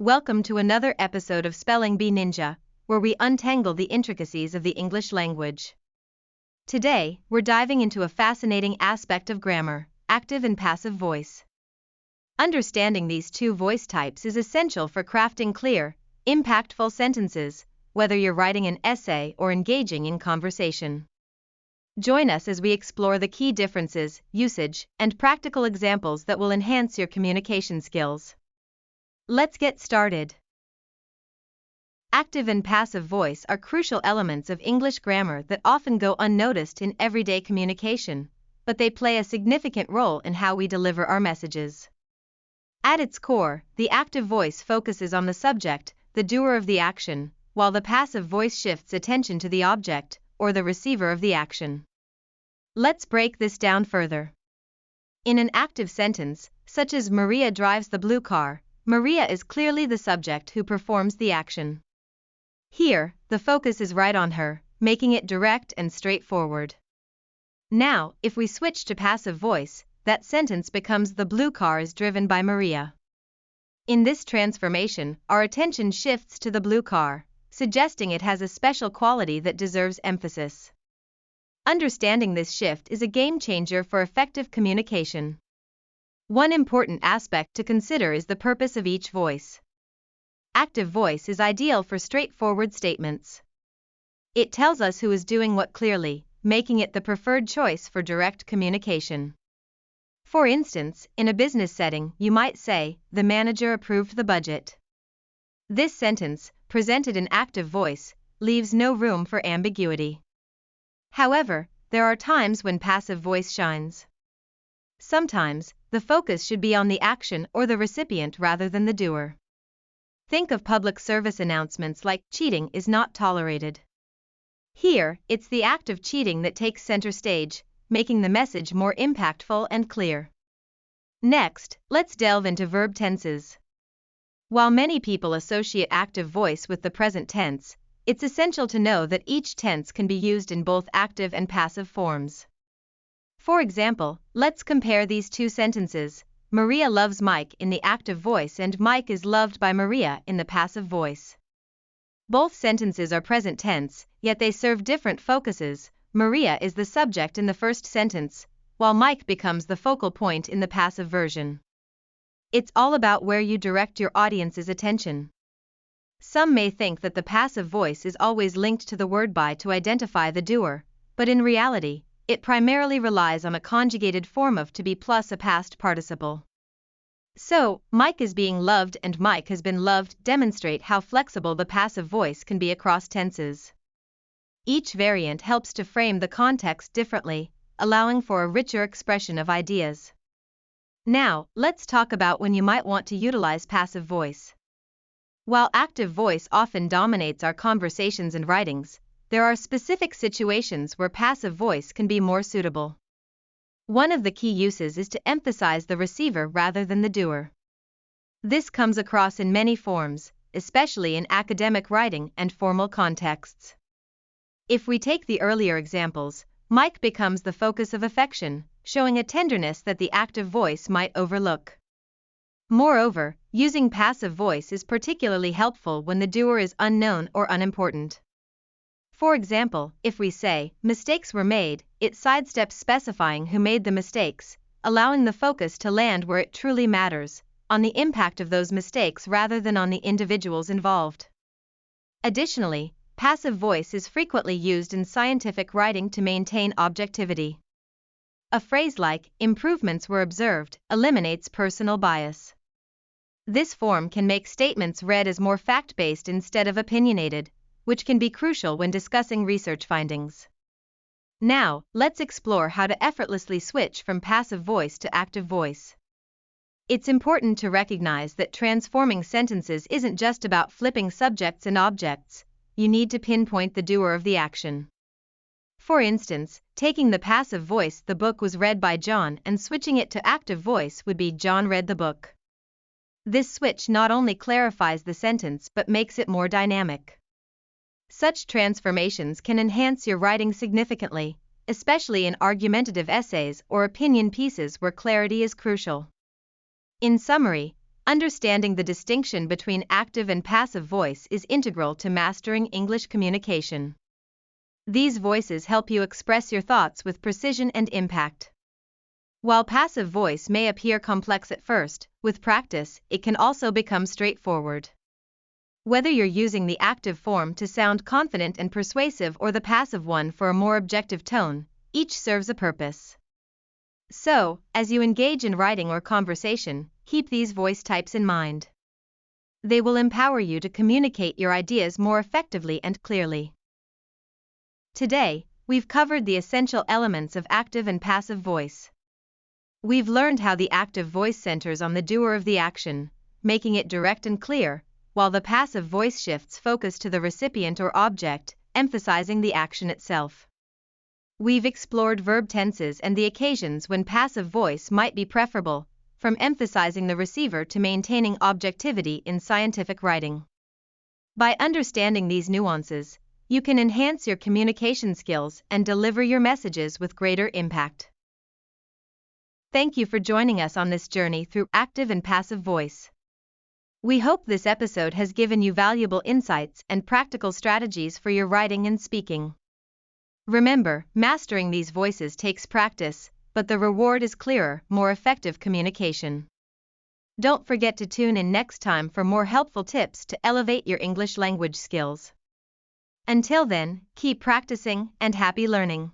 Welcome to another episode of Spelling Bee Ninja, where we untangle the intricacies of the English language. Today, we're diving into a fascinating aspect of grammar, active and passive voice. Understanding these two voice types is essential for crafting clear, impactful sentences, whether you're writing an essay or engaging in conversation. Join us as we explore the key differences, usage, and practical examples that will enhance your communication skills. Let's get started. Active and passive voice are crucial elements of English grammar that often go unnoticed in everyday communication, but they play a significant role in how we deliver our messages. At its core, the active voice focuses on the subject, the doer of the action, while the passive voice shifts attention to the object, or the receiver of the action. Let's break this down further. In an active sentence, such as Maria drives the blue car, Maria is clearly the subject who performs the action. Here, the focus is right on her, making it direct and straightforward. Now, if we switch to passive voice, that sentence becomes the blue car is driven by Maria. In this transformation, our attention shifts to the blue car, suggesting it has a special quality that deserves emphasis. Understanding this shift is a game changer for effective communication. One important aspect to consider is the purpose of each voice. Active voice is ideal for straightforward statements. It tells us who is doing what clearly, making it the preferred choice for direct communication. For instance, in a business setting, you might say, "The manager approved the budget." This sentence, presented in active voice, leaves no room for ambiguity. However, there are times when passive voice shines. Sometimes, the focus should be on the action or the recipient rather than the doer. Think of public service announcements like "Cheating is not tolerated." Here, it's the act of cheating that takes center stage, making the message more impactful and clear. Next, let's delve into verb tenses. While many people associate active voice with the present tense, it's essential to know that each tense can be used in both active and passive forms. For example, let's compare these two sentences. Maria loves Mike in the active voice and Mike is loved by Maria in the passive voice. Both sentences are present tense, yet they serve different focuses. Maria is the subject in the first sentence, while Mike becomes the focal point in the passive version. It's all about where you direct your audience's attention. Some may think that the passive voice is always linked to the word by to identify the doer, but in reality, it primarily relies on a conjugated form of to be plus a past participle. So, Mike is being loved and Mike has been loved demonstrate how flexible the passive voice can be across tenses. Each variant helps to frame the context differently, allowing for a richer expression of ideas. Now, let's talk about when you might want to utilize passive voice. While active voice often dominates our conversations and writings, there are specific situations where passive voice can be more suitable. One of the key uses is to emphasize the receiver rather than the doer. This comes across in many forms, especially in academic writing and formal contexts. If we take the earlier examples, Mike becomes the focus of affection, showing a tenderness that the active voice might overlook. Moreover, using passive voice is particularly helpful when the doer is unknown or unimportant. For example, if we say, "Mistakes were made," it sidesteps specifying who made the mistakes, allowing the focus to land where it truly matters, on the impact of those mistakes rather than on the individuals involved. Additionally, passive voice is frequently used in scientific writing to maintain objectivity. A phrase like, "Improvements were observed," eliminates personal bias. This form can make statements read as more fact-based instead of opinionated, which can be crucial when discussing research findings. Now, let's explore how to effortlessly switch from passive voice to active voice. It's important to recognize that transforming sentences isn't just about flipping subjects and objects. You need to pinpoint the doer of the action. For instance, taking the passive voice "The book was read by John" and switching it to active voice would be "John read the book." This switch not only clarifies the sentence but makes it more dynamic. Such transformations can enhance your writing significantly, especially in argumentative essays or opinion pieces where clarity is crucial. In summary, Understanding the distinction between active and passive voice is integral to mastering English communication. These voices help you express your thoughts with precision and impact. While passive voice may appear complex at first, with practice, it can also become straightforward. Whether you're using the active form to sound confident and persuasive or the passive one for a more objective tone, each serves a purpose. So, as you engage in writing or conversation, keep these voice types in mind. They will empower you to communicate your ideas more effectively and clearly. Today, we've covered the essential elements of active and passive voice. We've learned how the active voice centers on the doer of the action, making it direct and clear, while the passive voice shifts focus to the recipient or object, emphasizing the action itself. We've explored verb tenses and the occasions when passive voice might be preferable, from emphasizing the receiver to maintaining objectivity in scientific writing. By understanding these nuances, you can enhance your communication skills and deliver your messages with greater impact. Thank you for joining us on this journey through active and passive voice. We hope this episode has given you valuable insights and practical strategies for your writing and speaking. Remember, mastering these voices takes practice, but the reward is clearer, more effective communication. Don't forget to tune in next time for more helpful tips to elevate your English language skills. Until then, keep practicing and happy learning.